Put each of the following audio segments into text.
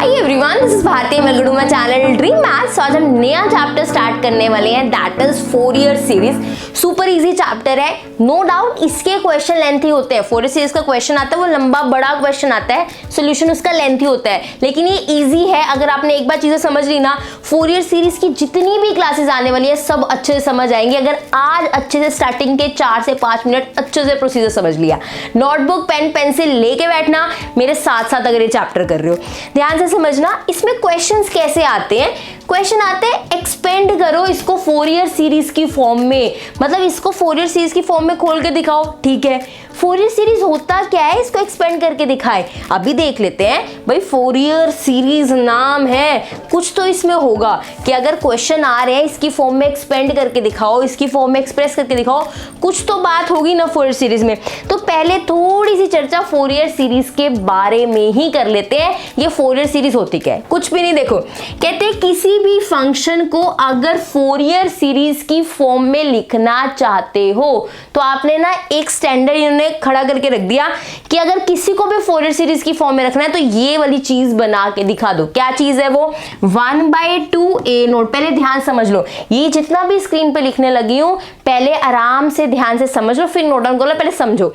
Hi everyone, this is Bharti मेलगुडुमा channel dream maths. आज हम नया चैप्टर स्टार्ट करने वाले हैं, दैट इज 4 ईयर सीरीज। सुपर इजी चैप्टर है, नो डाउट। इसके क्वेश्चन लेंथी होते हैं। 4 ईयर सीरीज का क्वेश्चन आता है वो लंबा बड़ा क्वेश्चन आता है, सोल्यूशन उसका लेंथी होता है, लेकिन ये इजी है। अगर आपने एक बार चीजें समझ ली ना, 4 ईयर सीरीज की जितनी भी क्लासेस आने वाली है सब अच्छे से समझ आएंगे। अगर आज अच्छे से स्टार्टिंग के 4 से 5 मिनट अच्छे से प्रोसीजर समझ लिया, नोटबुक पेन पेंसिल लेके बैठना, मेरे साथ साथ अगर ये चैप्टर कर रहे हो, ध्यान से समझना। इसमें क्वेश्चंस कैसे आते हैं? क्वेश्चन आते हैं एक्सपेंड करो इसको 4 ईयर सीरीज की फॉर्म में, मतलब इसको 4 ईयर सीरीज की फॉर्म में खोल के दिखाओ। ठीक है, 4 ईयर सीरीज होता क्या है, इसको एक्सपेंड करके दिखाए। अभी देख लेते हैं भाई, 4 ईयर सीरीज नाम है, कुछ तो इसमें होगा कि अगर क्वेश्चन आ रहे हैं इसकी फॉर्म में एक्सपेंड करके दिखाओ, इसकी फॉर्म में एक्सप्रेस करके दिखाओ, कुछ तो बात होगी ना 4 ईयर सीरीज में। तो पहले थोड़ी सी चर्चा 4 ईयर सीरीज के बारे में ही कर लेते हैं। ये 4 ईयर सीरीज होती क्या है? कुछ भी नहीं। देखो, कहते हैं किसी भी फंक्शन को अगर 4 ईयर सीरीज की फॉर्म में लिखना चाहते हो तो आपने ना एक स्टैंडर्ड इन्होंने खड़ा करके रख दिया कि अगर किसी को भी 4 ईयर सीरीज की फॉर्म में रखना है तो ये वाली चीज बना के दिखा दो। क्या चीज है वो? 1/2 ए नोट। पहले ध्यान समझ लो, ये जितना भी स्क्रीन पे लिखने लगी हूं पहले आराम से ध्यान से समझ लो, फिर नोट डाउन कर लो। पहले समझो,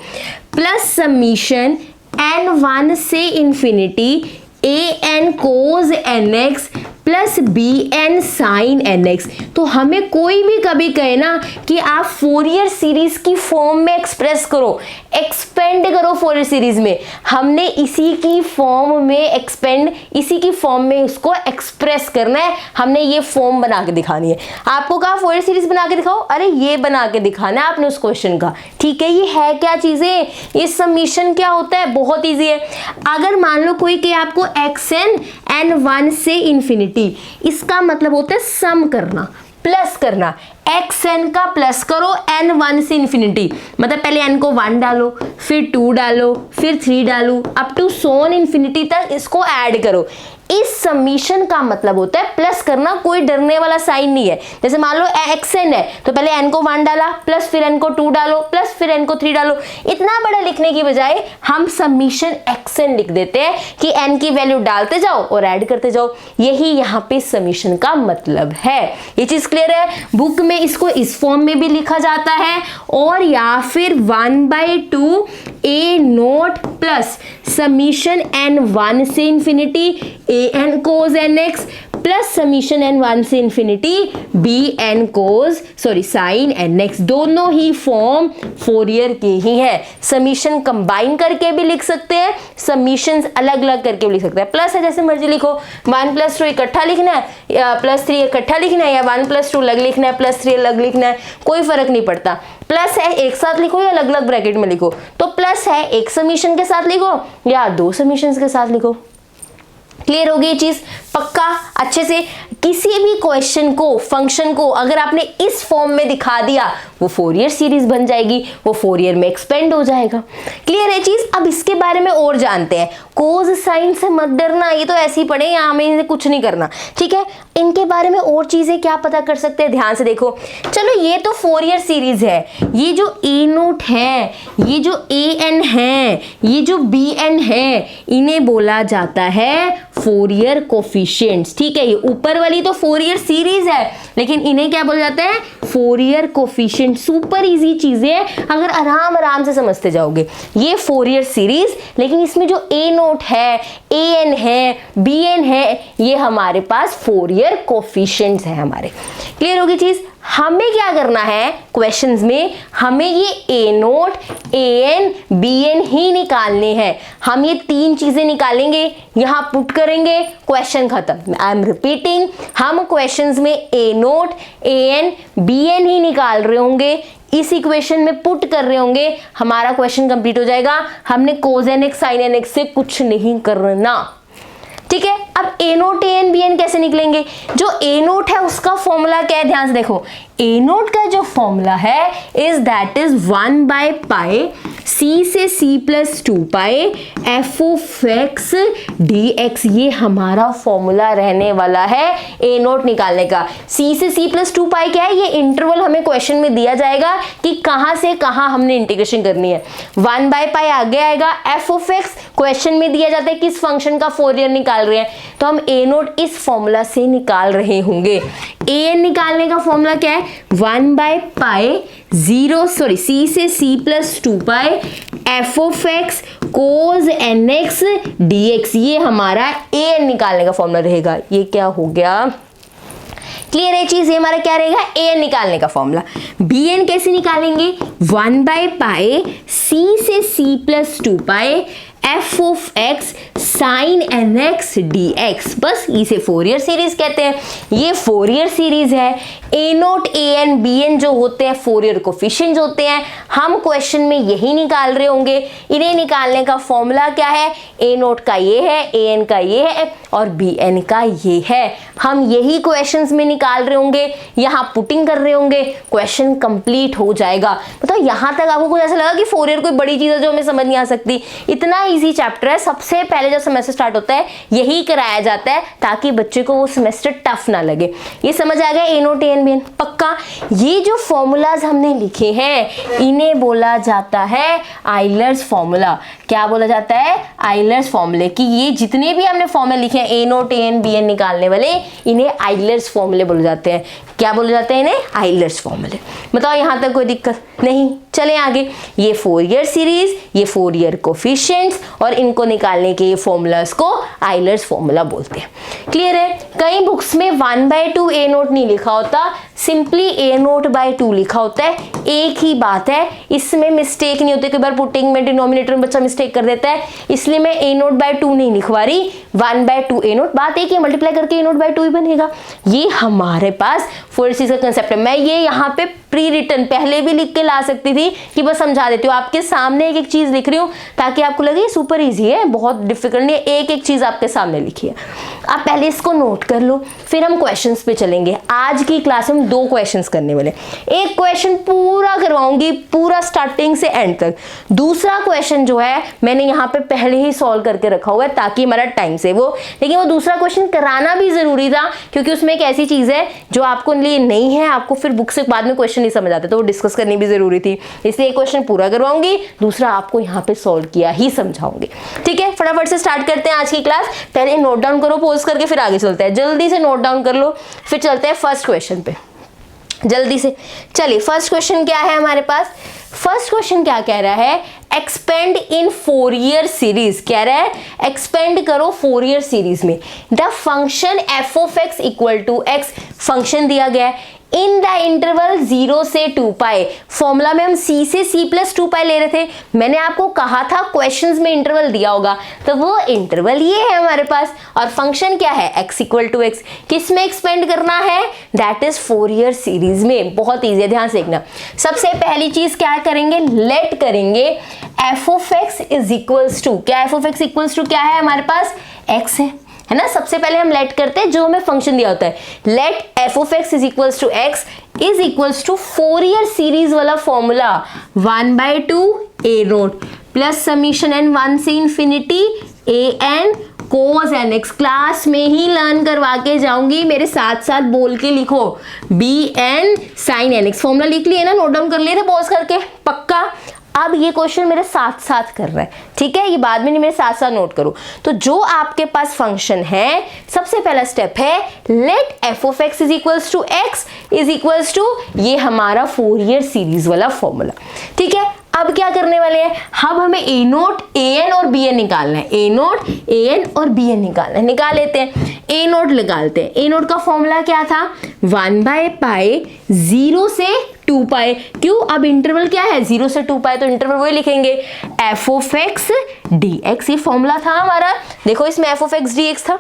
प्लस समीशन n1 से infinity an cos nx plus bn sin nx। तो हमें कोई भी कभी कहे ना कि आप 4 ईयर सीरीज की फॉर्म में एक्सप्रेस करो, एक्सपेंड करो 4 ईयर सीरीज में, हमने इसी की फॉर्म में एक्सपेंड, इसी की फॉर्म में उसको एक्सप्रेस करना है। हमने ये फॉर्म बना के दिखानी है। आपको कहा 4 ईयर सीरीज बना के दिखाओ, अरे ये बना के दिखाना है आपने उस क्वेश्चन का। ठीक है, ये है क्या चीजें? ये समीशन क्या होता है? बहुत ईजी है। अगर मान लो कोई कहे आपको xn n1 से इंफिनिटी, इसका मतलब होता है सम करना, प्लस करना। xn का प्लस करो n1 से इंफिनिटी, मतलब पहले n को 1 डालो, फिर 2 डालो, फिर 3 डालो, अप टू सोन इंफिनिटी तक इसको ऐड करो। इस समीशन का मतलब होता है प्लस करना, कोई डरने वाला साइन नहीं है। जैसे मान लो xn है तो पहले n को 1 डाला, प्लस फिर n को 2 डालो, प्लस फिर n को 3 डालो। इतना बड़ा लिखने की बजाय हम समीशन xn लिख देते हैं कि n की वैल्यू डालते जाओ और ऐड करते जाओ। यही यहाँ पे समीशन का मतलब है। ये चीज क्लियर है? बुक में इसको इस फॉर्म में भी लिखा जाता है, और या फिर 1/2 a note plus summation n1 से infinity an cos nx plus summation n1 से infinity bn cos sin nx। दोनों ही फॉर्म 4 ईयर के ही है। समीशन कंबाइन करके भी लिख सकते हैं, समीशंस अलग अलग करके भी लिख सकते हैं। प्लस है जैसे मर्जी लिखो, 1 + 2 इकट्ठा लिखना है या +3 इकट्ठा लिखना है, या 1 + 2 अलग लिखना है, +3 अलग लिखना है, कोई फर्क नहीं पड़ता। प्लस है एक साथ लिखो या अलग अलग ब्रैकेट में लिखो। तो प्लस है एक समीशन के साथ लिखो या 2 समीशन के साथ लिखो। क्लियर हो गई ये चीज? पक्का? अच्छे से किसी भी क्वेश्चन को, फंक्शन को अगर आपने इस फॉर्म में दिखा दिया, वो 4 ईयर सीरीज बन जाएगी, वो 4 ईयर में एक्सपेंड हो जाएगा। क्लियर है चीज? अब इसके बारे में और जानते हैं। कोज साइन से मत डरना, ये तो ऐसे ही पढ़े, यहाँ में कुछ नहीं करना। ठीक है, इनके बारे में और चीजें क्या पता कर सकते हैं, ध्यान से देखो। चलो, ये तो 4 ईयर सीरीज है। ये जो ए नोट है, ये जो an है, ये जो bn है, इन्हें बोला जाता है 4 ईयर कोफिशिएंट्स। ठीक है, ये ऊपर वाली तो 4 ईयर सीरीज है, लेकिन इन्हें क्या बोला जाता है? 4 ईयर कोफिशिएंट। सुपर इजी चीजें अगर आराम से समझते जाओगे। ये 4 ईयर सीरीज, लेकिन इसमें जो ए नोट है, an है, bn है, ये हमारे पास 4 ईयर कोफिशिएंट्स है हमारे। क्लियर होगी चीज? हमें क्या करना है क्वेश्चंस में? हमें ये ए नोट, an, bn ही निकालने हैं। हम ये 3 चीजें निकालेंगे, यहां पुट करेंगे, क्वेश्चन खत्म। आई एम रिपीटिंग, हम क्वेश्चंस में ए नोट, an, bn ही निकाल रहे होंगे, इस इक्वेशन में पुट कर रहे होंगे, हमारा क्वेश्चन कंप्लीट हो जाएगा। हमने cos nx sin nx से कुछ नहीं करना। ठीक है, अब ए नोट an bn कैसे निकलेंगे? जो ए नोट है उसका फॉर्मूला क्या है? ध्यान से देखो, ए नोट का जो फॉर्मूला है इज दैट इज 1/π c से c + 2π f of x dx। ये हमारा फॉर्मूला रहने वाला है ए नोट निकालने का। c से c + 2π क्या है? ये इंटरवल हमें क्वेश्चन में दिया जाएगा कि कहां से कहां हमने इंटीग्रेशन करनी है। 1/π आगे आएगा, f of x क्वेश्चन में दिया जाता है किस फंक्शन का 4 ईयर निकाल रहे हैं, तो हम ए नोट इस फॉर्मूला से निकाल रहे होंगे। ए एन निकालने का फॉर्मूला क्या है, 1/π सी से c plus 2π f of x cos n x d x, ये हमारा ए एन निकालने का फॉर्मूला रहेगा। ये क्या हो गया, क्लियर है चीज, ये हमारा क्या रहेगा, ए एन निकालने का फॉर्मूला। बी एन कैसे निकालेंगे, 1/π सी से c plus 2π f of x sine N x d x, बस इसे फोरियर सीरीज कहते हैं। ये फोरियर सीरीज है। ए note A N B N जो होते हैं फोरियर कोफिशिएंट्स होते हैं, हम क्वेश्चन में यही निकाल रहे होंगे। इन्हें निकालने का फॉर्मूला क्या है, ए नोट का ये है, ए एन का ये है और बी एन का ये है। हम यही क्वेश्चंस में निकाल रहे होंगे, यहाँ पुटिंग कर रहे होंगे, क्वेश्चन कंप्लीट हो जाएगा। मतलब यहाँ तक आपको कुछ ऐसा लगा कि फोरियर कोई बड़ी चीज है जो हमें समझ नहीं आ सकती, इतना इजी चैप्टर है। सबसे पहले जब सेमेस्टर स्टार्ट होता है यही कराया जाता है ताकि बच्चे को वो सेमेस्टर टफ ना लगे। ये समझ आ गया, ए note A N B N पक्का। ये जो फॉर्मूलाज हमने लिखे हैं इन्हें बोला जाता है आइलर्स फॉर्मूला। क्या बोला जाता है, आइलर्स फॉर्मूले। कि ये जितने भी हमने फॉर्मूले लिखे हैं ए note A N B N निकालने वाले, इन्हें आइलर्स फॉर्मूले बोले जाते हैं। क्या बोले जाते हैं इन्हें, आइलर्स फॉर्मूले। बताओ यहाँ तक कोई दिक्कत नहीं, चले आगे। ये फोरियर सीरीज, ये फोरियर कोफिशिएंट्स और इनको निकालने के ये फॉर्मूलाज को आइलर्स फॉर्मूला बोलते हैं। क्लियर है। कई बुक्स में 1/2 ए नोट नहीं लिखा होता, सिंपली ए नोट बाय 2 लिखा होता है। एक ही बात है, इसमें मिस्टेक नहीं होती। कई बार पुटिंग में डिनोमिनेटर में बच्चा मिस्टेक कर देता है, इसलिए मैं ए नोट बाय 2 नहीं लिखवा रही, 1/2 ए नोट। बात एक ही, मल्टीप्लाई करके ए नोट बाय 2 ही बनेगा। ये हमारे पास फोरियर सीरीज का कंसेप्ट है। मैं ये यहाँ पे प्री रिटन पहले भी लिख के ला सकती थी कि बस समझा देती हूँ, आपके सामने एक एक चीज लिख रही हूँ ताकि आपको लगे सुपर इजी है, बहुत डिफिकल्ट नहीं है। एक एक चीज आपके सामने लिखी है, आप पहले इसको नोट कर लो, फिर हम क्वेश्चंस पे चलेंगे। आज की क्लास में 2 क्वेश्चंस करने वाले, एक क्वेश्चन पूरा करवाऊंगी, पूरा स्टार्टिंग से एंड तक। दूसरा क्वेश्चन जो है मैंने यहाँ पे पहले ही सॉल्व करके रखा हुआ है ताकि हमारा टाइम सेव हो, लेकिन वो दूसरा क्वेश्चन कराना भी जरूरी था क्योंकि उसमें एक ऐसी चीज है जो आपको लिए नहीं है, आपको फिर बुक से बाद में क्वेश्चन नहीं समझ आते, तो वो डिस्कस करनी भी जरूरी थी। इसलिए एक क्वेश्चन पूरा करवाऊंगी, दूसरा आपको यहाँ पे सॉल्व किया ही समझाऊंगी। ठीक है, फटाफट से स्टार्ट करते हैं आज की क्लास। पहले नोट डाउन करो, पॉज करके फिर आगे चलते हैं। जल्दी से नोट डाउन कर लो, फिर चलते हैं फर्स्ट क्वेश्चन पे जल्दी से। चलिए फर्स्ट क्वेश्चन क्या है हमारे पास, फर्स्ट क्वेश्चन क्या कह रहा है, एक्सपेंड इन फोरियर सीरीज। कह रहा है एक्सपेंड करो फोरियर सीरीज में the function f of x equal to x. Function दिया गया है इन द इंटरवल 0 से 2π। फॉर्मूला में हम c से c प्लस 2π ले रहे थे। मैंने आपको कहा था क्वेश्चंस में इंटरवल दिया होगा, तो वो इंटरवल ये है हमारे पास। और फंक्शन क्या है, x इक्वल टू एक्स। किस में एक्सपेंड करना है, दैट इज फोरियर सीरीज में। बहुत ईजी है, ध्यान से देखना। सबसे पहली चीज क्या करेंगे, लेट करेंगे f of x is equals to, क्या f of x equals to क्या है हमारे पास, x है ना। सबसे पहले हम लेट करते हैं जो हमें फंक्शन दिया होता है। Let f of x is equals to x is equals to Fourier series वाला formula 1/2 a naught plus summation n 1 से infinity a n cos n x. Class में ही लर्न करवा के जाऊंगी, मेरे साथ साथ बोल के लिखो, B N sine N X. Formula लिख लिए ना, नोट डाउन कर लिए थे पॉज करके, पक्का। अब ये क्वेश्चन मेरे साथ साथ कर रहा है, ठीक है, ये बाद में नहीं, मेरे साथ साथ नोट करो। तो जो आपके पास फंक्शन है, सबसे पहला स्टेप है let f of x is equals to x is equals to ये हमारा फोरियर सीरीज वाला फॉर्मूला। ठीक है, अब क्या करने वाले हैं, अब हमें ए नोट ए एन और बी एन निकालना है। ए नोट ए एन और बी एन निकालना है, निकाल लेते हैं। ए नोट निकालते हैं। ए नोट का फॉर्मूला क्या था, 1/π 0 से 2π। क्यों, अब इंटरवल क्या है, 0 से 2π, तो इंटरवल वही लिखेंगे, F of x d x. ये फॉर्मूला था हमारा, देखो इसमें F of x d x था।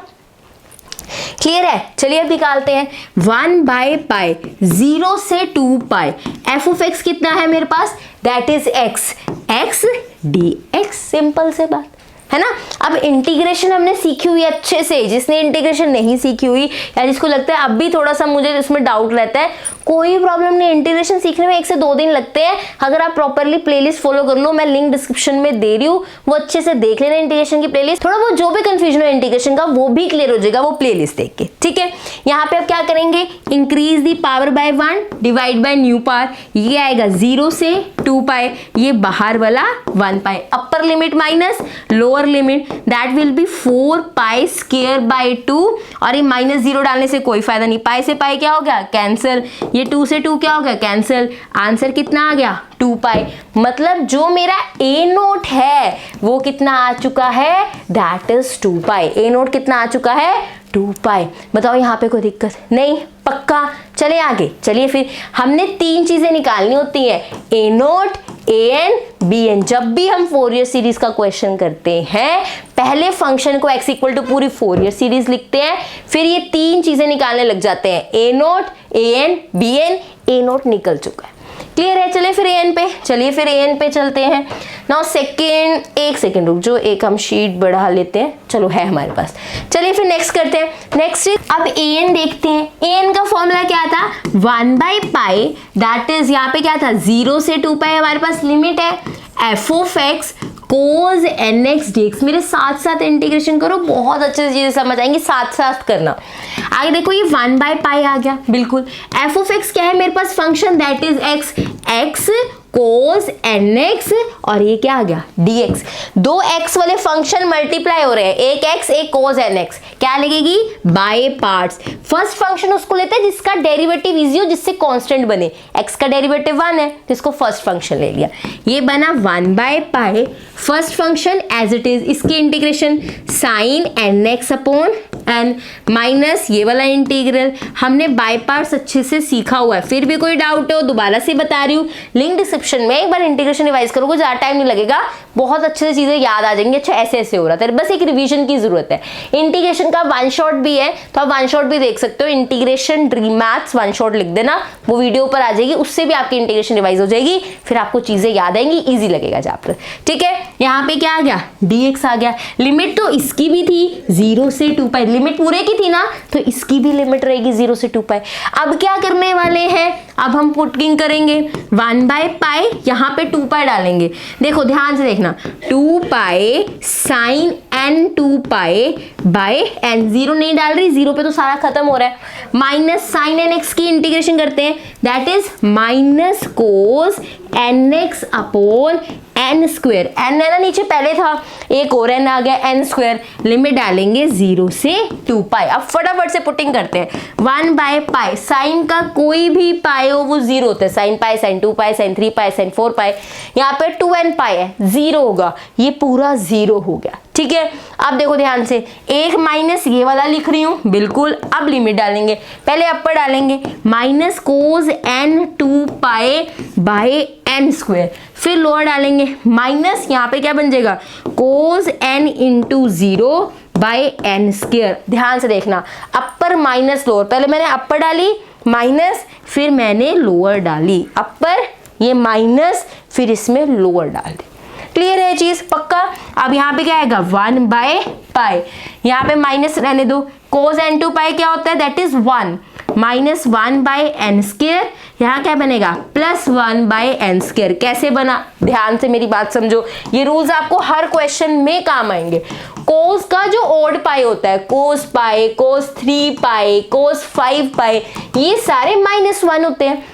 क्लियर है, चलिए अब निकालते हैं। 1/π 0 से 2π, एफ ऑफ एक्स कितना है मेरे पास, that is x, x d x. Simple से बात है ना। अब इंटीग्रेशन हमने सीखी हुई अच्छे से, जिसने इंटीग्रेशन नहीं सीखी हुई या जिसको लगता है अब भी थोड़ा सा मुझे इसमें डाउट रहता है, कोई प्रॉब्लम नहीं। इंटीग्रेशन सीखने में 1 से 2 दिन लगते हैं, अगर आप प्रॉपरली प्लेलिस्ट फॉलो कर लो, मैं लिंक डिस्क्रिप्शन में दे रही हूँ, वो अच्छे से देख लेना इंटीग्रेशन की प्लेलिस्ट। थोड़ा बहुत जो भी कंफ्यूजन है इंटीग्रेशन का वो भी क्लियर हो जाएगा वो प्लेलिस्ट देख के। ठीक है, यहाँ पे अब क्या करेंगे, increase the power bye 1 divide by new power. ये आएगा 0 से 2 पाई, ये बाहर वाला 1 pi, upper limit minus lower limit, that will be 4 pi square by 2, और ये माइनस 0 डालने से कोई फायदा नहीं, पाई से पाई क्या हो गया कैंसिल, ये 2 से 2 क्या हो गया कैंसिल, आंसर कितना आ गया 2 पाई। मतलब जो मेरा ए नोट है वो कितना आ चुका है, that is 2 pi. A note कितना आ चुका है 2 पाई। बताओ यहाँ पे कोई दिक्कत नहीं, पक्का। चले आगे, चलिए फिर हमने 3 चीजें निकालनी होती है, ए note, A N, B N. जब भी हम फोरियर सीरीज का क्वेश्चन करते हैं पहले फंक्शन को x इक्वल टू पूरी फोरियर सीरीज लिखते हैं, फिर ये 3 चीजें निकालने लग जाते हैं, ए note, A N, B N. A note निकल चुका है, क्लियर है। चलिए फिर एन पे, चलिए फिर एन पे चलते हैं। नाउ सेकेंड, एक सेकेंड रुक जो, एक हम शीट बढ़ा लेते हैं, चलो है हमारे पास। चलिए फिर नेक्स्ट करते हैं। नेक्स्ट अब एन देखते हैं। एन का फॉर्मूला क्या था 1 बाई पाई, दैट इज यहाँ पे क्या था 0 से 2 पाई हमारे पास लिमिट है, f of x cos n x d x. मेरे साथ साथ इंटीग्रेशन करो, बहुत अच्छे से चीजें समझ आएंगी, साथ साथ करना। आगे देखो ये 1 बाई पाई आ गया, बिल्कुल। एफ ऑफ एक्स क्या है मेरे पास function, that is x, x cos n x, और ये क्या आ गया डी एक्स। 2 एक्स वाले फंक्शन मल्टीप्लाई हो रहे हैं, एक एक्स एक कोस एन एक्स, क्या लगेगी बाय पार्ट्स। फर्स्ट फंक्शन उसको लेते हैं जिसका डेरिवेटिव इजी हो, जिससे कांस्टेंट बने। एक्स का डेरिवेटिव 1 है, जिसको फर्स्ट फंक्शन ले लिया, ये बना 1 by pi first function as it is. इसकी integration sine N x upon n minus ये वाला इंटीग्रल। हमने बाय पार्ट्स अच्छे से सीखा हुआ है, फिर भी कोई डाउट हो दोबारा से बता रही हूँ, लिंक डिस्क्रिप्शन में एक बार इंटीग्रेशन रिवाइज करोगे, ज़्यादा टाइम नहीं लगेगा, बहुत अच्छे से चीजें याद आ जाएंगी। अच्छा ऐसे ऐसे हो रहा था, बस एक रिवीजन की जरूरत है। इंटीग्रेशन का 1 शॉट भी है तो आप 1 शॉट भी देख सकते हो, इंटीग्रेशन ड्रीम मैथ्स 1 शॉट लिख देना, वो वीडियो पर आ जाएगी, उससे भी आपकी इंटीग्रेशन रिवाइज हो जाएगी, फिर आपको चीजें याद आएंगी, ईजी लगेगा चैप्टर। ठीक है, यहाँ पे क्या आ गया dx आ गया। लिमिट तो इसकी भी थी 0 से 2 पाई, लिमिट पूरे की थी ना, तो इसकी भी लिमिट रहेगी 0 से 2 पाई। अब क्या करने वाले हैं, अब हम पुटिंग करेंगे 1 बाय पाई, यहाँ पे 2 पाई डालेंगे। देखो ध्यान से देखना, 2 pi sine n 2 pi by n, 0 नहीं डाल रही, 0 पे तो सारा खत्म हो रहा है, माइनस साइन एन एक्स की इंटीग्रेशन करते हैं, that is minus cos n x upon n square. N है ना नीचे पहले था, एक और एन आ गया एन स्क्वेयर, लिमिट डालेंगे 0 से 2 पाई। अब फटाफट से पुटिंग करते हैं, 1 बाय पाई, साइन का कोई भी पाई हो वो 0 होता है, sine pi, sign 2 pi, sign 3 पाई, साइन 4 पाई, यहाँ पे 2n पाई है, 0 होगा, ये पूरा 0 हो गया। ठीक है, अब देखो ध्यान से, एक माइनस ये वाला लिख रही हूं, बिल्कुल। अब लिमिट डालेंगे, पहले अपर डालेंगे, minus cos n 2 pi by n square, फिर लोअर डालेंगे, माइनस यहाँ पे क्या बन जाएगा cos n into 0 by n square. ध्यान से देखना, अपर माइनस लोअर, पहले मैंने अपर डाली माइनस, फिर मैंने लोअर डाली, अपर ये माइनस, फिर इसमें लोअर डाल दी। क्लियर है चीज, पक्का। अब यहाँ पे क्या आएगा 1 बाय पाई, यहाँ पे माइनस रहने दो, कोस एन 2 पाई क्या होता है, that is 1 minus 1 by n square, यहाँ क्या बनेगा प्लस 1 बाय एन स्क्वायर। कैसे बना, ध्यान से मेरी बात समझो, ये रूल्स आपको हर क्वेश्चन में काम आएंगे। कोस का जो ऑड पाई होता है, कोस पाई, कोस 3 पाई, कोस 5 पाई, ये सारे -1 होते हैं।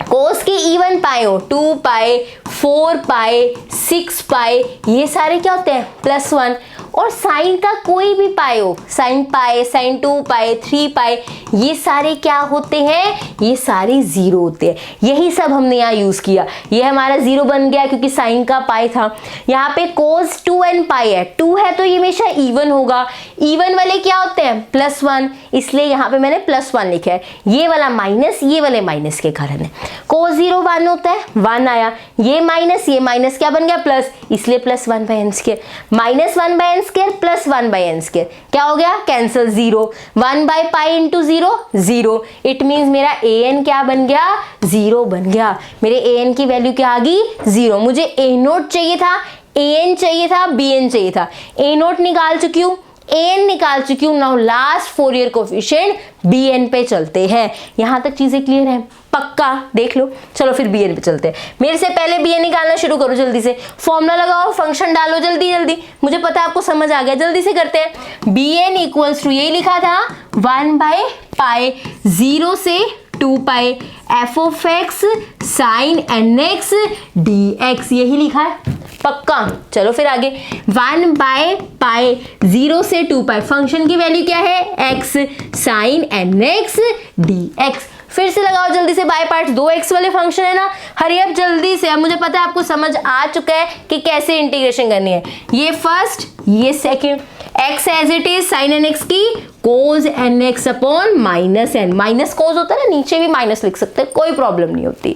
कोस के इवन पाई हो 2 पाई, 4 पाई, 6 पाई, ये सारे क्या होते हैं +1। और साइन का कोई भी पाई हो, साइन पाई, साइन 2 पाई, 3 पाई, ये सारे क्या होते हैं, ये सारे 0 होते हैं। यही सब हमने यहाँ यूज किया, ये हमारा 0 बन गया क्योंकि साइन का पाई था। यहाँ पे कोस 2n पाई है, 2 है तो ये हमेशा इवन होगा, इवन वाले क्या होते हैं +1, इसलिए यहाँ पे मैंने +1 लिखा है। ये वाला माइनस, ये वाले माइनस के कारण है। कोस 0 1 होता है, 1 आया, ये माइनस क्या बन गया प्लस, इसलिए +1 by n square, -1 by n square plus 1 by n square, क्या हो गया cancel, 0, 1 by pi into 0 0, it means मेरा ए एन क्या बन गया 0 बन गया। मेरे ए एन की वैल्यू क्या आ गई 0। मुझे ए नोट चाहिए था, ए एन चाहिए था, बी एन चाहिए था, ए नोट निकाल चुकी हूँ, एन निकाल चुकी हूँ। Now last Fourier coefficient B N पे चलते हैं। यहां तक चीजें क्लियर है, पक्का देख लो। चलो फिर बी एन पे चलते हैं। मेरे से पहले बी एन निकालना शुरू करो, जल्दी से फॉर्मूला लगाओ, फंक्शन डालो, जल्दी जल्दी, मुझे पता है आपको समझ आ गया, जल्दी से करते हैं। बी एन इक्वल्स टू, यही लिखा था 1 बाय पाई 0 से 2 pi f of x sine N x d x, यही लिखा है पक्का। चलो फिर आगे 1 बाय पाई 0 से 2 पाई, फंक्शन की वैल्यू क्या है x sine N x d x. फिर से लगाओ जल्दी से बाय पार्ट्स, 2x वाले फंक्शन है ना, हरी अब जल्दी से। अब मुझे पता है आपको समझ आ चुका है कि कैसे इंटीग्रेशन करनी है। ये फर्स्ट, ये second, x as it is sine N x की cos n x upon minus n, minus cos होता है ना, नीचे भी माइनस लिख सकते हैं, कोई प्रॉब्लम नहीं होती।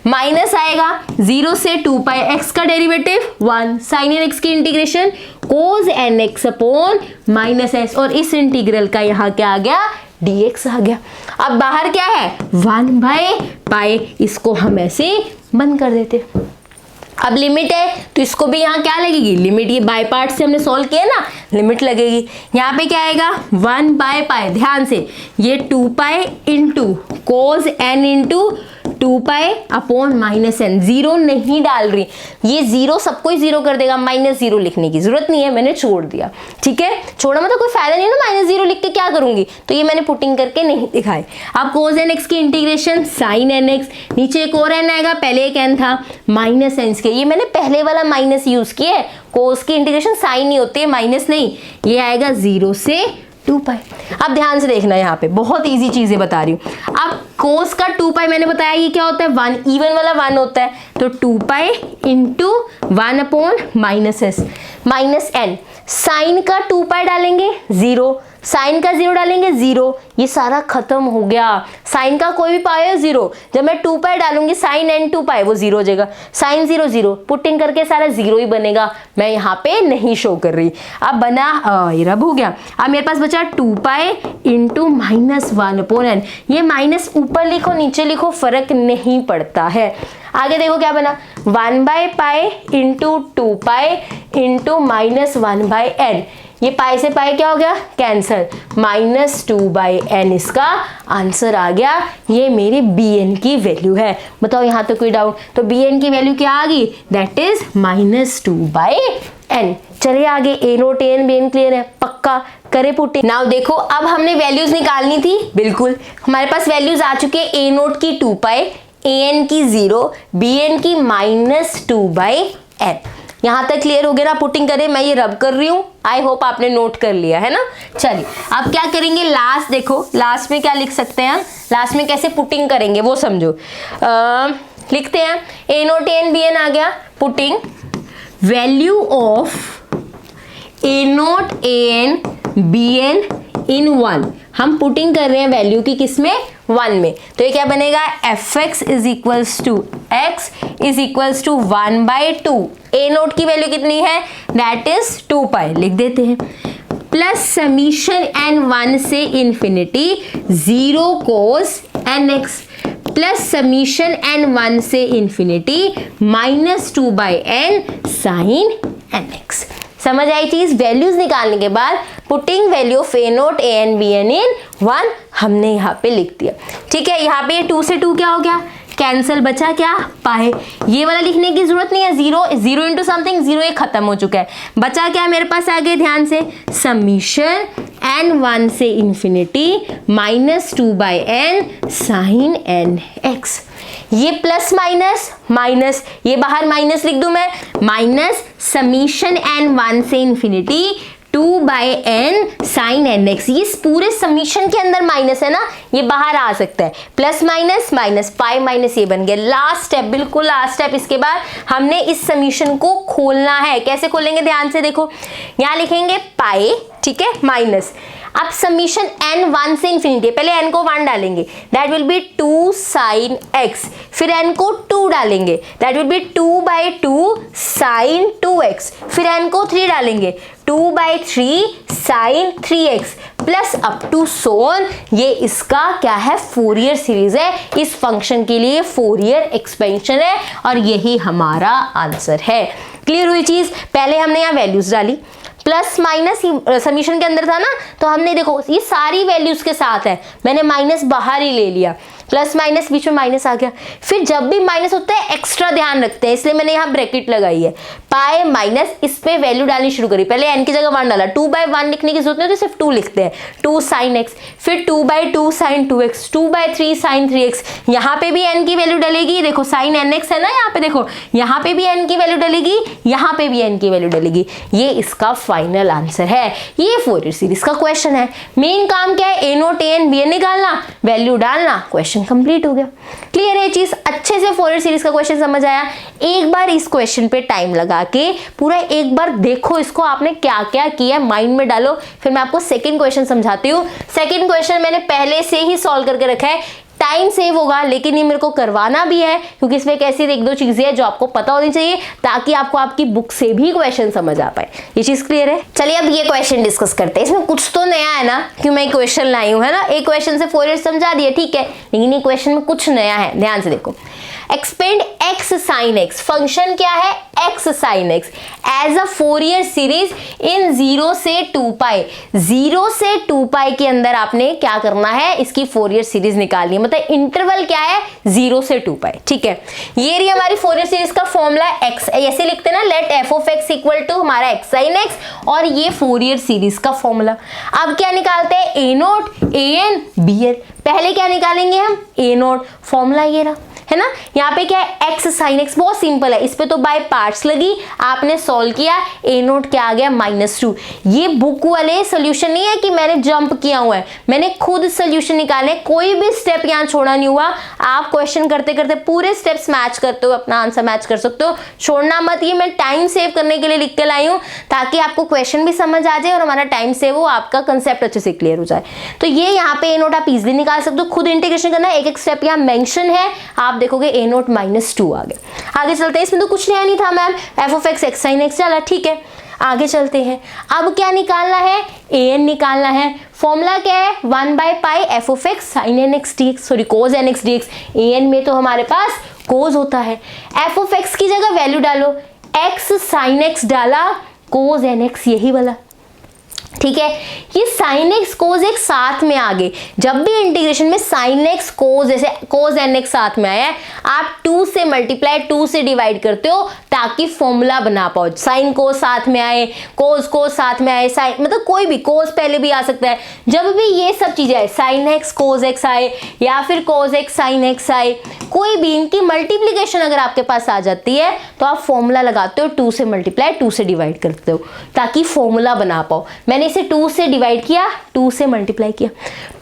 माइनस आएगा 0 से 2 पाई, x का डेरिवेटिव 1, साइन एन एक्स की integration cos n x upon minus s, और इस इंटीग्रल का यहाँ क्या आ गया dx आ गया। अब बाहर क्या है 1 बाय पाई, इसको हम ऐसे बंद कर देते। अब लिमिट है तो इसको भी यहाँ क्या लगेगी लिमिट, ये बाय पार्ट से हमने सॉल्व किया ना, लिमिट लगेगी। यहाँ पे क्या आएगा 1 बाय पाई, ध्यान से ये 2 pi into cos n into 2 pi upon minus n, zero नहीं डाल रही, ये जीरो सबको ही जीरो कर देगा, -0 लिखने की जरूरत नहीं है, मैंने छोड़ दिया। ठीक है, छोड़ा मतलब कोई फायदा नहीं है ना, -0 लिख के क्या करूंगी, तो ये मैंने पुटिंग करके नहीं दिखाई। अब कोज एन एक्स की इंटीग्रेशन साइन एन एक्स, नीचे एक और एन आएगा, पहले एक एन था माइनस एन के, ये मैंने पहले वाला माइनस यूज किया है, कोस की इंटीग्रेशन साइन ही होती है माइनस नहीं, ये आएगा 0 से 2 पाई। अब ध्यान से देखना, यहाँ पे बहुत इजी चीजें बता रही हूँ। अब कोस का 2 पाई मैंने बताया ये क्या होता है 1, इवन वाला 1 होता है, तो 2 pi into 1 upon minus S minus N, sine का 2 पाई डालेंगे 0, साइन का 0 डालेंगे 0, ये सारा खत्म हो गया। साइन का कोई भी पाई है 0, जब मैं 2 पाई डालूंगी साइन एन 2 पाई वो 0 हो जाएगा, साइन 0 0, पुटिंग करके सारा 0 ही बनेगा, मैं यहाँ पे नहीं शो कर रही। अब बना ये रब हो गया। अब मेरे पास बचा 2 पाई इंटू -1 अपॉन एन, ये माइनस ऊपर लिखो नीचे लिखो फर्क नहीं पड़ता है। आगे देखो क्या बना 1 by pi into 2 pi into -1 by n, ये पाई से पाई क्या हो गया कैंसर, -2 बाई एन इसका आंसर आ गया। ये मेरी bn की वैल्यू है। बताओ यहाँ तो कोई डाउट, तो bn की वैल्यू क्या आ गई, दैट इज -2 बाई एन। चलिए आगे, a naught an bn clear है, पक्का करे पुटिंग। नाउ देखो, अब हमने वैल्यूज निकालनी थी, बिल्कुल हमारे पास वैल्यूज आ चुकी है, a नोट की 2 पाई, an की 0, bn की -2 बाई एन। यहां तक क्लियर हो गया ना, पुटिंग करें, मैं ये रब कर रही हूं, आई होप आपने नोट कर लिया है ना। चलिए अब क्या करेंगे, लास्ट देखो, लास्ट में क्या लिख सकते हैं, लास्ट में कैसे पुटिंग करेंगे वो समझो। लिखते हैं a नोट an bn आ गया, putting value of a naught an bn in 1, हम पुटिंग कर रहे हैं वैल्यू की किसमें 1 में, तो ये क्या बनेगा fx is equals to x is equals to 1/2, a naught की वैल्यू कितनी है दैट इज 2 पाई, लिख देते हैं, प्लस समीशन n 1 से infinity 0 cos nx plus summation n 1 से infinity -2 by n sine nx। समझ आई चीज। वैल्यूज निकालने के बाद putting value of a naught an bn in 1 हमने यहाँ पे लिख दिया। ठीक है, यहाँ पे 2 से 2 क्या हो गया कैंसिल, बचा क्या पाई, ये वाला लिखने की जरूरत नहीं है, 0 इंटू समथिंग 0, ये खत्म हो चुका है। बचा क्या मेरे पास आगे, ध्यान से समीशन n 1 से infinity -2 by n sine nx, ये प्लस माइनस माइनस, ये बाहर माइनस लिख दूं मैं, माइनस समीशन n 1 से infinity 2 by n sine N x, ये पूरे समीशन के अंदर माइनस है ना, ये बाहर आ सकता है, plus minus minus, pi minus, ये बन गया लास्ट स्टेप, बिल्कुल लास्ट स्टेप। इसके बाद हमने इस समीशन को खोलना है, कैसे खोलेंगे ध्यान से देखो, यहाँ लिखेंगे पाई, ठीक है, माइनस, अब समीशन n 1 से इंफिनिटी, पहले n को 1 डालेंगे that will be 2 sine x, फिर n को 2 डालेंगे that will B 2/2 sign 2x, फिर n को 3 डालेंगे 2/3 sine 3x plus up to so on. ये इसका क्या है फोरियर सीरीज है, इस फंक्शन के लिए फोरियर एक्सपेंशन है और यही हमारा आंसर है। क्लियर हुई चीज। पहले हमने यहाँ वैल्यूज डाली, प्लस माइनस समीशन के अंदर था ना, तो हमने देखो ये सारी वैल्यूज के साथ है, मैंने माइनस बाहर ही ले लिया, प्लस माइनस बीच में माइनस आ गया। फिर जब भी माइनस होता है एक्स्ट्रा ध्यान रखते हैं, इसलिए मैंने यहाँ ब्रैकेट लगाई है, पाई माइनस, इस पे वैल्यू डालनी शुरू करी। पहले n की जगह 1 डाला, 2/1 लिखने की जरूरत नहीं तो सिर्फ 2 लिखते हैं, 2 sin x, फिर 2/2 sin 2x, 2/3 sin 3x। यहाँ पे भी n की वैल्यू डलेगी, देखो sin nx है ना, यहाँ पे देखो, यहाँ पे भी n की वैल्यू डलेगी, यहाँ पे भी n की वैल्यू डलेगी। ये इसका फाइनल आंसर है। ये फोरियर सीरीज का क्वेश्चन है। मेन काम क्या है, a0 an bn निकालना, वैल्यू डालना, क्वेश्चन कंप्लीट हो गया। क्लियर है चीज? अच्छे से फोरियर सीरीज का क्वेश्चन समझ आया? एक बार इस क्वेश्चन पे टाइम लगा के पूरा एक बार देखो इसको, आपने क्या क्या किया माइंड में डालो, फिर मैं आपको सेकंड क्वेश्चन समझाती हूँ। सेकंड क्वेश्चन मैंने पहले से ही सॉल्व करके रखा है, टाइम सेव होगा, लेकिन ये मेरे को करवाना भी है क्योंकि इसमें एक ऐसी 1-2 चीजें हैं जो आपको पता होनी चाहिए ताकि आपको आपकी बुक से भी क्वेश्चन समझ आ पाए। ये चीज क्लियर है? चलिए अब ये क्वेश्चन डिस्कस करते हैं। इसमें कुछ तो नया है ना, क्यों मैं क्वेश्चन लाई हूं, है ना। एक क्वेश्चन से फोरियर समझा दिया, ठीक है, लेकिन ये क्वेश्चन में कुछ नया है, ध्यान से देखो। Expand x sin x, function क्या है x sin x as a Fourier series in 0 से 2 पाई। 0 से 2 पाई के अंदर आपने क्या करना है, इसकी फोरियर सीरीज निकालनी है, मतलब इंटरवल क्या है 0 से 2 पाई, ठीक है। ये रही हमारी फोरियर सीरीज का फॉर्मूला x, ऐसे लिखते हैं ना, let f of x equal to हमारा x sin x, और ये फोरियर सीरीज का फॉर्मूला। अब क्या निकालते हैं, a0 an bn। पहले क्या निकालेंगे हम, a0, फॉर्मूला ये रहा, है ना। यहाँ पे क्या है, x sin x, बहुत सिंपल है, इस पे तो बाय पार्ट्स लगी, आपने सॉल्व किया, a0 क्या आ गया -2। ये बुक वाले सोल्यूशन नहीं है कि मैंने जंप किया हुआ है, मैंने खुद सोल्यूशन निकाले, कोई भी स्टेप यहाँ छोड़ा नहीं हुआ। आप क्वेश्चन करते करते पूरे स्टेप्स मैच करते हो, अपना आंसर मैच कर सकते हो, छोड़ना मत। ये मैं टाइम सेव करने के लिए लिख के लाई हूँ ताकि आपको क्वेश्चन भी समझ आ जाए और हमारा टाइम सेव हो, आपका कंसेप्ट अच्छे से क्लियर हो जाए। तो ये यहाँ पे a0 आप इजिली निकाल सकते हो, खुद इंटीग्रेशन करना है, एक एक स्टेप यहाँ मेंशन है, आप देखोगे a0 -2 आ गया। आगे चलते हैं, इसमें तो कुछ नया नहीं था ma'am, f of x x sin x चला, ठीक है। आगे चलते हैं, अब क्या निकालना है, an निकालना है। फॉर्मूला क्या है, 1/पाई f of x sin nx dx, sorry cos nx dx। an में तो हमारे पास cos होता है, f of x की जगह वैल्यू डालो, x sin x डाला, cos nx यही वाला, ठीक है। ये sin x cos x साथ में आ गए, जब भी इंटीग्रेशन में sin x cos, जैसे cos nx साथ में आया है, आप 2 से मल्टीप्लाई 2 से डिवाइड करते हो ताकि फॉर्मूला बना पाओ। sin cos साथ में आए, cos साथ में आए, sin मतलब कोई भी cos पहले भी आ सकता है। जब भी ये सब चीजें आए, sin x cos x आए या फिर cos x sin x आए, कोई भी इनकी मल्टीप्लीकेशन अगर आपके पास आ जाती है तो आप फॉर्मूला लगाते हो, 2 से मल्टीप्लाई 2 से डिवाइड करते हो ताकि फॉर्मूला बना पाओ। मैंने इसे 2 से डिवाइड किया, 2 से मल्टीप्लाई किया।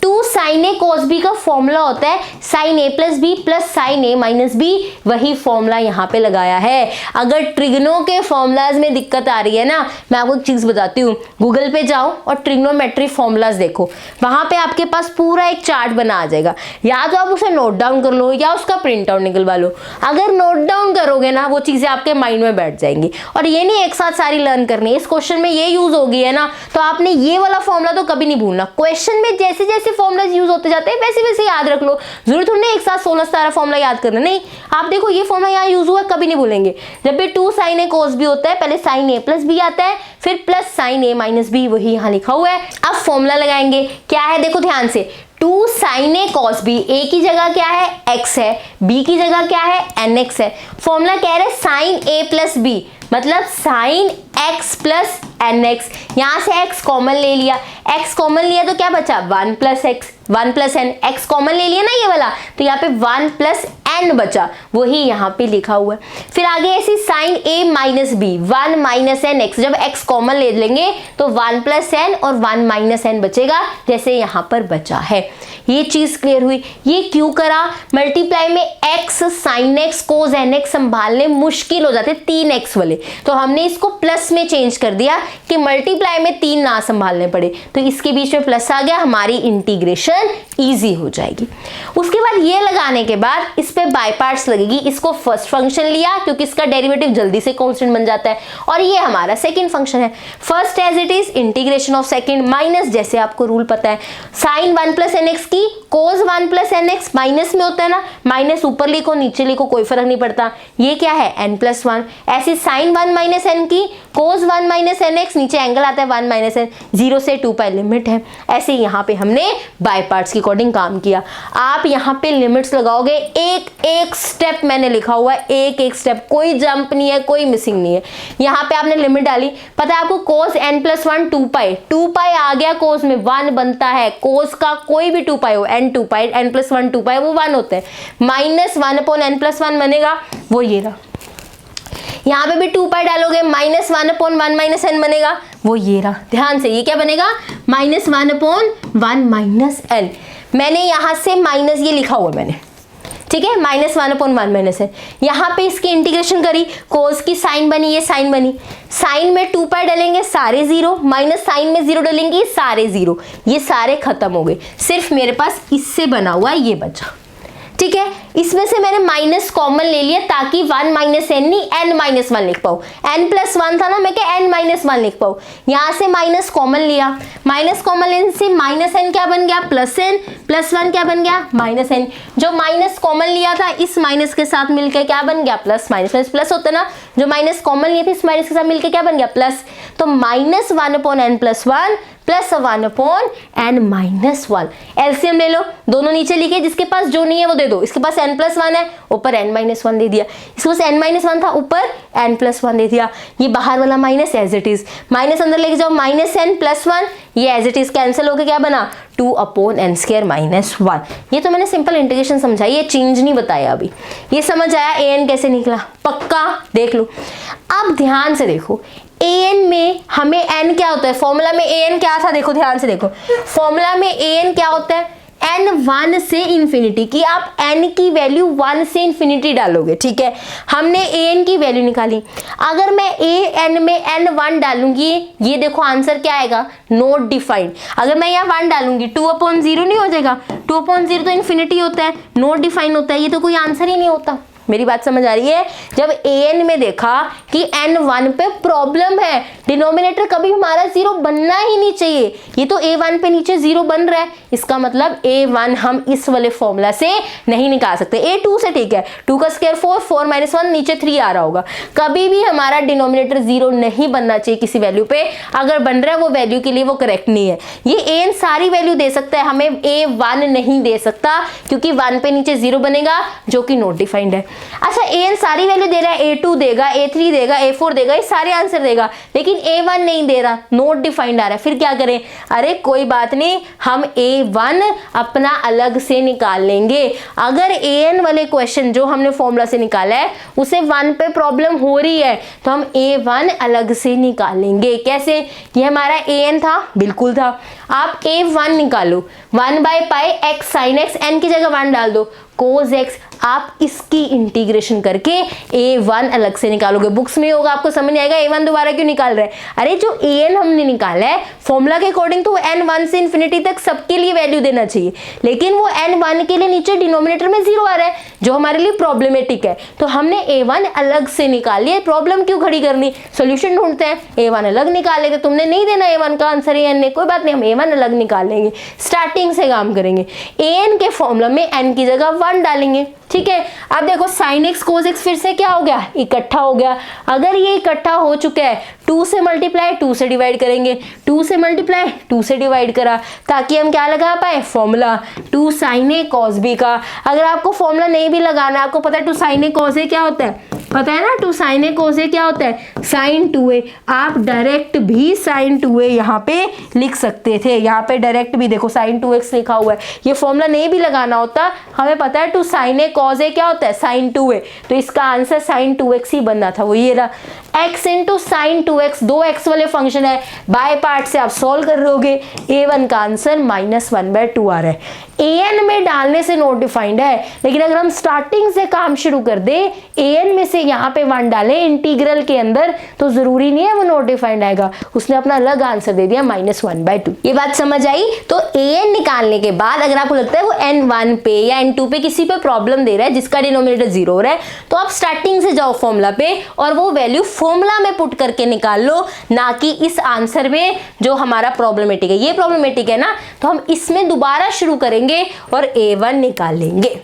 2 sin a cos b का फॉर्मूला होता है sin a plus B plus sin a minus B, वही फॉर्मूला यहाँ पे लगाया है। अगर ट्रिग्नो के फॉर्मूलाज में दिक्कत आ रही है ना, मैं आपको एक चीज बताती हूँ, गूगल पे जाओ और ट्रिग्नोमेट्री फॉर्मूलाज देखो, वहां पे आपके पास पूरा एक चार्ट बना आ जाएगा, या तो आप उसे नोट डाउन कर लो या उसका प्रिंट आउट निकलवा लो। अगर नोट डाउन करोगे ना, वो चीजें आपके माइंड में बैठ जाएंगी, और ये नहीं एक साथ सारी लर्न करनी है। इस क्वेश्चन में ये यूज होगी है ना, तो आपने ये वाला फॉर्मूला तो कभी नहीं भूलना। क्वेश्चन में जैसे जैसे फॉर्मूलाज यूज होते जाते हैं वैसे वैसे याद रख लो, जरूरत नहीं एक साथ 16-17 फॉर्मूला याद करना, नहीं। आप देखो ये फॉर्मूला यहाँ यूज हुआ, कभी नहीं भूलेंगे। जब भी 2 sin a cos b होता है, पहले sin a प्लस b आता है, फिर plus sin a minus b, वही यहाँ लिखा हुआ है। अब फॉर्मूला लगाएंगे, क्या है देखो ध्यान से, 2 sin a cos b, a की जगह क्या है x है, b की जगह क्या है nx है। फॉर्मूला कह रहे sin a प्लस b मतलब sin x प्लस nx, यहाँ से x कॉमन ले लिया, x कॉमन लिया तो क्या बचा 1 plus x 1 plus n, x common ले लिया ना ये वाला, तो यहाँ पे 1 प्लस n बचा, वही यहाँ पे लिखा हुआ है। फिर आगे ऐसी sin a minus b 1 minus N X, जब x कॉमन ले लेंगे तो 1 प्लस n और 1 माइनस n बचेगा, जैसे यहाँ पर बचा है। ये चीज क्लियर हुई। ये क्यों करा, मल्टीप्लाई में x sin x cos nx संभालने मुश्किल हो जाते 3x वाले, तो हमने इसको प्लस में चेंज कर दिया कि मल्टीप्लाई में 3 ना संभालने पड़े, तो इसके बीच में प्लस आ गया, हमारी इंटीग्रेशन इजी हो जाएगी। उसके बाद ये लगाने के बाद इस पे बाय पार्ट्स लगेगी, इसको फर्स्ट फंक्शन लिया क्योंकि इसका डेरिवेटिव जल्दी से कांस्टेंट बन जाता है, और ये हमारा सेकंड फंक्शन है। First as it is integration of second minus, जैसे आपको रूल पता है, sin 1 प्लस nx की cos 1 प्लस nx माइनस में होता है ना, माइनस ऊपर लिखो नीचे लिखो कोई फर्क नहीं पड़ता, ये क्या है n प्लस 1, ऐसे sin 1 माइनस n की cos 1 माइनस एन एक्स, नीचे एंगल आता है 1 माइनस एन, 0 से 2 पाई लिमिट है। ऐसे ही यहाँ पे हमने बाय पार्ट्स के अकॉर्डिंग काम किया। आप यहाँ पे लिमिट्स लगाओगे, एक एक स्टेप मैंने लिखा हुआ है, एक एक स्टेप, कोई जंप नहीं है, कोई मिसिंग नहीं है। यहाँ पे आपने लिमिट डाली, पता है आपको cos n प्लस 1 2 पाई आ गया, cos में 1 बनता है, cos का कोई भी 2 पाई हो, n 2 पाई, n प्लस 1 2 पाई वो 1 होते हैं, माइनस 1 अपॉन n प्लस 1 बनेगा, वो ये रहा। यहाँ पे भी 2 पाई डालोगे, माइनस 1 अपॉन 1 माइनस n बनेगा, वो ये रहा। ध्यान से, ये क्या बनेगा, माइनस 1 अपॉन 1 माइनस n। मैंने यहाँ से माइनस ये लिखा हुआ मैंने, ठीक है, माइनस 1 अपॉन 1 माइनस है। यहाँ पे इसकी इंटीग्रेशन करी, कोस की साइन बनी, ये साइन बनी, साइन में 2 पाई डालेंगे सारे 0, माइनस साइन में 0 डालेंगे सारे 0, ये सारे खत्म हो गए। सिर्फ मेरे पास इससे बना हुआ ये बचा, ठीक है। इसमें से मैंने माइनस कॉमन ले लिया ताकि 1 माइनस एन नहीं n माइनस 1 लिख पाऊँ। n प्लस 1 था ना, मैं क्या n माइनस 1 लिख पाऊँ। यहाँ से माइनस कॉमन लिया, माइनस कॉमन लेने से माइनस n क्या बन गया, प्लस n, प्लस 1 क्या बन गया, माइनस n। जो माइनस कॉमन लिया था इस माइनस के साथ मिलकर क्या बन गया, प्लस, माइनस माइनस प्लस होता ना, जो माइनस कॉमन लिए थे इस माइनस के साथ मिलकर क्या बन गया, प्लस। तो minus 1 upon n plus 1 plus 1 upon n minus 1। LCM ले लो, दोनों नीचे लिखे, जिसके पास जो नहीं है वो दे दो। इसके पास n प्लस 1 है, ऊपर n माइनस 1 दे दिया, इसके पास n माइनस 1 था, ऊपर n प्लस 1 दे दिया। ये बाहर वाला minus as it is, minus अंदर लेके जाओ, माइनस n प्लस 1, ये एज इट इज कैंसिल होकर क्या बना, 2 अपॉन n स्क्वायर माइनस 1। ये तो मैंने सिंपल इंटीग्रेशन समझाई, ये चेंज नहीं बताया अभी। ये समझ आया an कैसे निकला, पक्का देख लो। अब ध्यान से देखो, an में हमें n क्या होता है, फॉर्मूला में an क्या था, देखो ध्यान से देखो, फॉर्मूला में an क्या होता है, n 1 से इंफिनिटी की, आप n की वैल्यू 1 से इंफिनिटी डालोगे, ठीक है। हमने an की वैल्यू निकाली, अगर मैं an में n 1 डालूंगी, ये देखो आंसर क्या आएगा, नॉट डिफाइंड। अगर मैं यहाँ 1 डालूंगी 2 अपॉन 0 नहीं हो जाएगा, 2 अपॉन 0 तो इंफिनिटी होता है, नॉट डिफाइंड होता है, ये तो कोई आंसर ही नहीं होता। मेरी बात समझ आ रही है। जब an में देखा कि n1 पे प्रॉब्लम है, डिनोमिनेटर कभी हमारा 0 बनना ही नहीं चाहिए, ये तो a1 पे नीचे 0 बन रहा है, इसका मतलब a1 हम इस वाले फॉर्मूला से नहीं निकाल सकते। a2 से ठीक है, 2 का स्क्वायर 4, 4 माइनस 1 नीचे 3 आ रहा होगा, कभी भी हमारा डिनोमिनेटर 0 नहीं बनना चाहिए किसी वैल्यू पे। अगर बन रहा है वो वैल्यू के लिए वो करेक्ट नहीं है। ये an सारी वैल्यू दे सकता है, हमें a1 नहीं दे सकता, क्योंकि 1 पे नीचे 0 बनेगा जो कि नॉट डिफाइंड है। अच्छा, an सारी वैल्यू दे रहा है, a2 देगा, a3 देगा, a4 देगा, ये सारे आंसर देगा, लेकिन a1 नहीं दे रहा, नॉट डिफाइंड आ रहा है, फिर क्या करें। अरे कोई बात नहीं, हम a1 अपना अलग से निकाल लेंगे। अगर an वाले क्वेश्चन जो हमने फॉर्मूला से निकाला है उसे 1 पे प्रॉब्लम हो रही है तो हम a1 अलग से निकाल लेंगे। कैसे, ये हमारा an था, बिल्कुल था, आप a1 निकालो, 1 by pi x sine x, n की जगह 1 डाल दो, cos x, आप इसकी इंटीग्रेशन करके a1 अलग से निकालोगे। बुक्स में होगा, आपको समझ नहीं आएगा a1 दोबारा क्यों निकाल रहे हैं। अरे जो an हमने निकाला है फॉर्मूला के अकॉर्डिंग तो n1 से इन्फिनिटी तक सबके लिए वैल्यू देना चाहिए, लेकिन वो n1 के लिए नीचे डिनोमिनेटर में 0 आ रहा है जो हमारे लिए प्रॉब्लमेटिक है, तो हमने a1 अलग से निकाल लिया। प्रॉब्लम क्यों खड़ी करनी, सोल्यूशन ढूंढते हैं, a1 अलग निकाल लेते। तुमने नहीं देना a1 का आंसर an ने, कोई बात नहीं, हम a1 अलग निकाल लेंगे, स्टार्टिंग से काम करेंगे। an के फॉर्मूला में n की जगह 1 डालेंगे, ठीक है। अब देखो साइन एक्स कोस एक्स फिर से क्या हो गया, इकट्ठा हो गया। अगर ये इकट्ठा हो चुका है, 2 से मल्टीप्लाई 2 से डिवाइड करेंगे, 2 से मल्टीप्लाई 2 से डिवाइड करा, ताकि हम क्या लगा पाए, फॉर्मूला 2 साइन ए कॉस बी का। अगर आपको फॉर्मूला नहीं भी लगाना, आपको पता है 2 साइन ए कॉस ए क्या होता है, पता है ना, 2 साइन ए कॉस ए क्या होता है, साइन 2a। आप डायरेक्ट भी साइन 2a यहाँ पे लिख सकते थे, यहाँ पे डायरेक्ट भी देखो साइन 2x लिखा हुआ है। ये फॉर्मूला नहीं भी लगाना होता, हमें पता है 2 साइन ए कॉस ए क्या होता है, साइन 2a, तो इसका आंसर साइन 2x ही बनना था, वो ये रहा। x into sine 2x, 2x वाले फंक्शन है, बाय पार्ट से आप सॉल्व कर लोगे, a1 का आंसर -1/2 आ रहा है। an में डालने से नॉट डिफाइंड है, लेकिन अगर हम स्टार्टिंग से काम शुरू कर दे, an में से यहाँ पे 1 डालें इंटीग्रल के अंदर, तो जरूरी नहीं है वो नॉट डिफाइंड आएगा। उसने अपना अलग आंसर दे दिया -1/2। ये बात समझ आई। तो an निकालने के बाद अगर आपको लगता है वो n1 पे या n2 पे किसी पे प्रॉब्लम दे रहा है जिसका डिनोमिनेटर 0 हो रहा है, तो आप स्टार्टिंग से जाओ फॉर्मूला पे और वो वैल्यू फॉर्मूला में पुट करके निकाल लो, ना कि इस आंसर में जो हमारा प्रॉब्लमेटिक है। ये प्रॉब्लमेटिक है ना, तो हम इसमें दोबारा शुरू करेंगे और a1 निकाल लेंगे।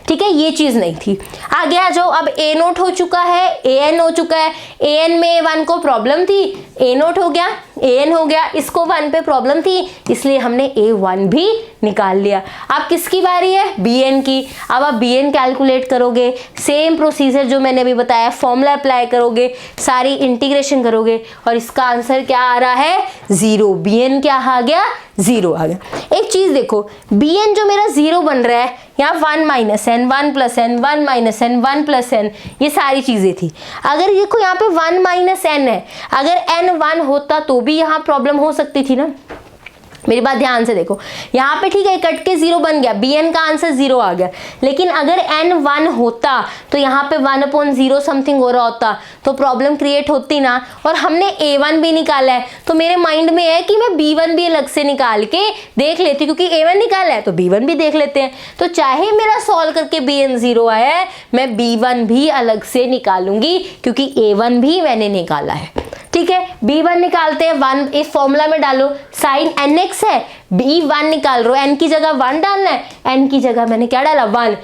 ठीक है, ये चीज नहीं थी। आगे आ जाओ, अब ए नोट हो चुका है, ए एन हो चुका है। ए एन में A1 को प्रॉब्लम थी, ए नोट हो गया, ए एन हो गया, इसको 1 पे प्रॉब्लम थी इसलिए हमने A1 भी निकाल लिया। अब किसकी बारी है? BN की। अब आप BN कैलकुलेट करोगे, सेम प्रोसीजर जो मैंने अभी बताया, फॉर्मूला अप्लाई करोगे, सारी इंटीग्रेशन करोगे और इसका आंसर क्या आ रहा है? 0। BN क्या आ गया? 0 आ गया। एक चीज देखो, BN जो मेरा 0 बन रहा है, यहाँ 1 minus n, 1 plus n, 1 minus n, 1 plus n, ये सारी चीजें थी। अगर देखो यहाँ पे 1 माइनस एन है, अगर n 1 होता तो भी यहाँ प्रॉब्लम हो सकती थी ना। मेरी बात ध्यान से देखो, यहाँ पे ठीक है कट के 0 बन गया, BN का आंसर 0 आ गया, लेकिन अगर n 1 होता तो यहाँ पे 1/0 समथिंग हो रहा होता तो प्रॉब्लम क्रिएट होती ना। और हमने A1 भी निकाला है तो मेरे माइंड में है कि मैं B1 भी अलग से निकाल के देख लेती हूँ, क्योंकि A1 निकाला है तो B1 भी देख लेते हैं। तो चाहे मेरा सॉल्व करके BN 0 आया है, मैं B1 भी अलग से निकालूंगी क्योंकि A1 भी मैंने निकाला है। ठीक है, B1 निकालते हैं, 1 इस फॉर्मूला में डालो, साइन nx है, B1 निकाल रहे हो, n की जगह 1 डालना है, n की जगह मैंने क्या डाला? 1,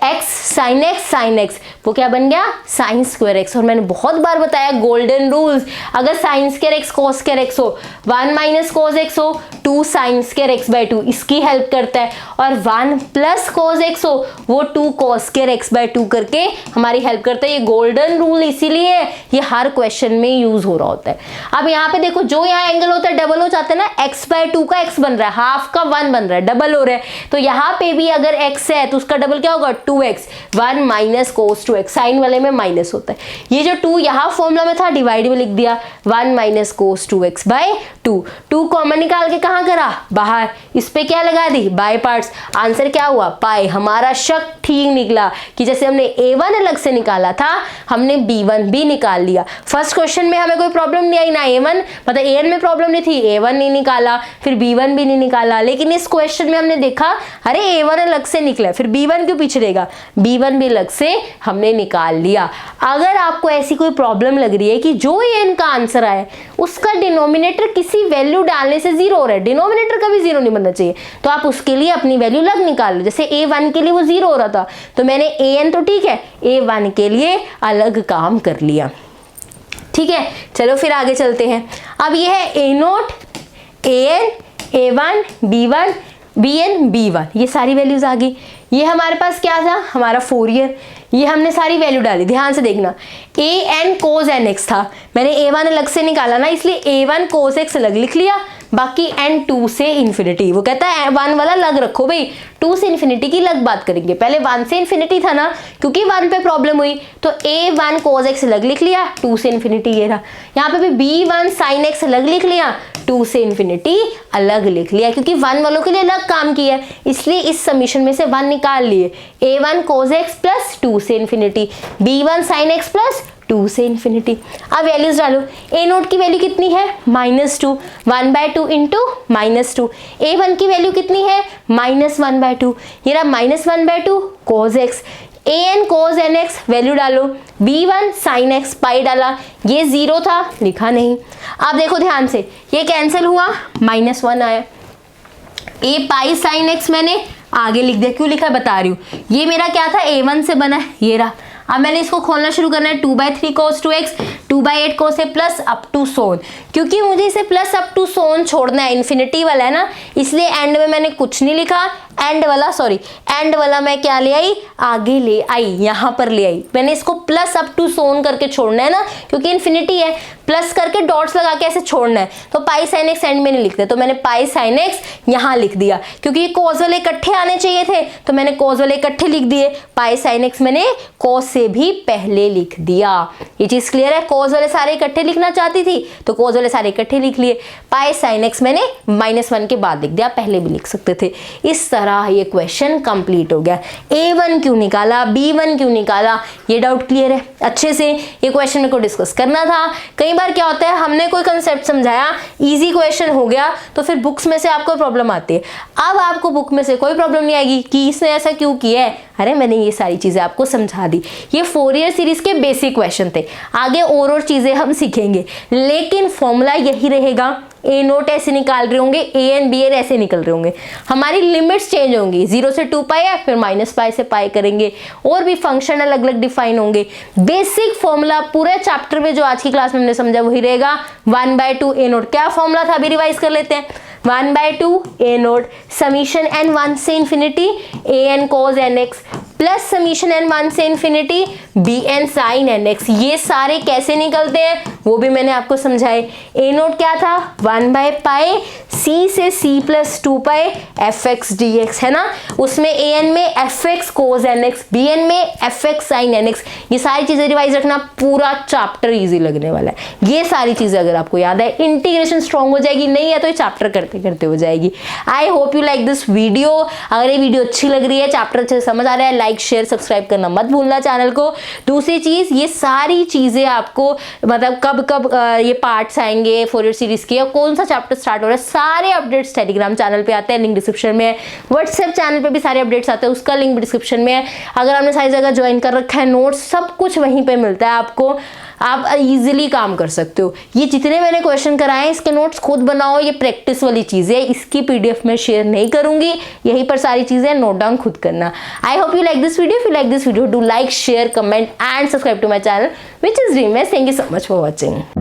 x साइन x, वो क्या बन गया? Sine square x। और मैंने बहुत बार बताया गोल्डन रूल्स, अगर sine square x cos square x हो, 1 माइनस कॉस x हो, 2 साइन स्क्वायर x बाय 2 इसकी हेल्प करता है, और 1 प्लस कॉस x हो वो 2 कॉस स्क्वायर x बाय 2 करके हमारी हेल्प करता है। ये गोल्डन रूल इसीलिए ये हर क्वेश्चन में यूज हो रहा होता है। अब यहाँ पे देखो, जो यहाँ एंगल होता है डबल हो जाता है ना, x बाय 2 का x बन रहा है, हाफ का 1 बन रहा है, डबल हो रहा है, तो यहाँ पे भी अगर x है तो उसका डबल क्या होगा? 2x, 1 minus cos 2x, sign वाले में माइनस होता है। ये जो 2 यहाँ फॉर्मूला में था डिवाइड में लिख दिया, 1 minus cos 2x bye 2, 2 common निकाल के कहाँ करा? बाहर, इस पे क्या लगा दी? By parts. आंसर क्या हुआ? पाई। हमारा शक ठीक निकला कि जैसे हमने A1 अलग से निकाला था, हमने B1 भी निकाल लिया। फर्स्ट क्वेश्चन में हमें कोई प्रॉब्लम नहीं आई ना, A1 मतलब AN में प्रॉब्लम नहीं थी, A1 नहीं निकाला, फिर B1 भी नहीं निकाला, लेकिन इस क्वेश्चन में हमने देखा अरे A1 अलग से निकला, फिर B1 क्यों पीछे रहेगा? B1 भी अलग से हमने निकाल लिया। अगर आपको ऐसी कोई प्रॉब्लम लग रही है कि जो AN का आंसर आया उसका डिनोमिनेटर किसी वैल्यू डालने से 0 हो रहा है, डिनोमिनेटर कभी 0 नहीं बनना चाहिए, तो आप उसके लिए अपनी वैल्यू अलग निकाल लो। जैसे A1 के लिए वो 0 हो रहा था तो मैंने AN तो ठीक है, A1 के लिए अलग काम कर लिया। ठीक है, चलो फिर आगे चलते हैं। अब ये है A naught, AN, A1, B1, BN, B1, ये सारी वैल्यूज आ गई। ये हमारे पास क्या था? हमारा फोरियर, ये हमने सारी वैल्यू डाली। ध्यान से देखना, AN cos nx था, मैंने A1 अलग से निकाला ना, इसलिए A1 cos x अलग लिख लिया, बाकी n 2 से इन्फिनिटी। वो कहता है 1 वाला अलग रखो भाई, 2 से इन्फिनिटी की अलग बात करेंगे, पहले 1 से इन्फिनिटी था ना, क्योंकि 1 पे प्रॉब्लम हुई तो A1 cos x अलग लिख लिया, 2 से इन्फिनिटी ये रहा। यहाँ पे भी B1 sin x अलग लिख लिया, 2 से इन्फिनिटी अलग लिख लिया, क्योंकि 1 वालों के लिए अलग काम किया, इसलिए इस समीशन में से 1 निकाल लिए। A1 cos x प्लस 2 से infinity, B1 sin x plus 2 से इन्फिनिटी। अब वैल्यूज डालो, A नोट की वैल्यू कितनी है? -2, 1/2 इंटू -2। A1 की वैल्यू कितनी है? -1/2, ये रहा -1/2 cos x। AN cos nx value डालो, B1 sin x पाई डाला, ये 0 था, लिखा नहीं। अब देखो ध्यान से, ये कैंसिल हुआ, -1 आया। A पाई sin x मैंने आगे लिख दिया, क्यों लिखा बता रही हूँ। ये मेरा क्या था? A1 से बना है, ये रहा। अब मैंने इसको खोलना शुरू करना है, 2/3 cos 2x, 2/8 cos a plus up to सोन, क्योंकि मुझे इसे प्लस अप टू सोन छोड़ना है, इन्फिनिटी वाला है ना, इसलिए एंड में मैंने कुछ नहीं लिखा, एंड वाला मैं क्या ले आई? आगे ले आई, यहाँ पर ले आई। मैंने इसको प्लस अप टू सोन करके छोड़ना है ना, क्योंकि इन्फिनिटी है, प्लस करके डॉट्स लगा के ऐसे छोड़ना है, तो पाई साइन एक्स एंड में नहीं लिखते, तो मैंने पाई साइन एक्स यहाँ लिख दिया, क्योंकि ये कॉस वाले इकट्ठे आने चाहिए थे तो मैंने कॉस वाले इकट्ठे लिख दिए। पाई साइन एक्स मैंने कॉस से भी पहले लिख दिया। ये चीज क्लियर है? कॉस वाले सारे इकट्ठे लिखना चाहती थी तो कॉस वाले सारे इकट्ठे लिख लिए। पाई साइन एक्स मैंने -1 के बाद लिख दिया, पहले भी लिख सकते थे। इस तरह ये क्वेश्चन कंप्लीट हो गया। A1 क्यों निकाला, B1 क्यों निकाला, ये डाउट क्लियर है अच्छे से। ये क्वेश्चन मेरे को डिस्कस करना था। कई बार क्या होता है, हमने कोई कंसेप्ट समझाया, इजी क्वेश्चन हो गया, तो फिर बुक्स में से आपको प्रॉब्लम आती है। अब आपको बुक में से कोई प्रॉब्लम नहीं आएगी कि इसने ऐसा क्यों किया है, अरे मैंने ये सारी चीजें आपको समझा दी। ये फोरियर सीरीज के बेसिक क्वेश्चन थे, आगे और चीजें हम सीखेंगे, लेकिन फॉर्मूला यही रहेगा। ए नोट ऐसे निकाल रहे होंगे, ए एन बी एन ऐसे निकल रहे होंगे, हमारी लिमिट्स चेंज होंगी, 0 से 2 पाई है, फिर -पाई से पाई करेंगे, और भी फंक्शन अलग अलग डिफाइन होंगे। बेसिक फॉर्मूला पूरे चैप्टर में जो आज की क्लास में हमने समझा वही रहेगा, 1/2 ए नोट। क्या फॉर्मूला था, अभी रिवाइज कर लेते हैं। 1/2 ए नोट समीशन n 1 से infinity a n cos n x plus summation n 1 से infinity b N sine N x. ये सारे कैसे निकलते हैं वो भी मैंने आपको समझाए। ए नोट क्या था, 1/पाई सी से c plus 2 pi f x d x, है ना। उसमें ए एन में f x cos n x, b n में f x sine N x. ये सारी चीजें रिवाइज रखना, पूरा चैप्टर इजी लगने वाला है। ये सारी चीजें अगर आपको याद है, इंटीग्रेशन स्ट्रॉन्ग हो जाएगी, नहीं है तो ये चैप्टर करते करते हो जाएगी। आई hope you like this video. अगर ये वीडियो अच्छी लग रही है, चैप्टर अच्छे से समझ आ रहा है, लाइक शेयर सब्सक्राइब करना मत भूलना चैनल को। दूसरी चीज, ये सारी चीजें आपको मतलब कब कब ये पार्ट्स आएंगे फोरियर सीरीज के, कौन सा चैप्टर स्टार्ट हो रहा है, सारे अपडेट्स टेलीग्राम चैनल पे आते हैं, लिंक डिस्क्रिप्शन में है। व्हाट्सएप चैनल पे भी सारे अपडेट्स आते हैं, उसका लिंक भी डिस्क्रिप्शन में है। अगर आपने सारी जगह ज्वाइन कर रखा है, नोट्स सब कुछ वहीं पे मिलता है आपको, आप इजीली काम कर सकते हो। ये जितने मैंने क्वेश्चन कराए हैं इसके नोट्स खुद बनाओ, ये प्रैक्टिस वाली चीज़ है, इसकी पीडीएफ में शेयर नहीं करूंगी, यहीं पर सारी चीज़ें नोट डाउन खुद करना। I hope you like this video. If you like this video, do like share comment and subscribe to my channel which is Dream Maths. Thank you so much for watching.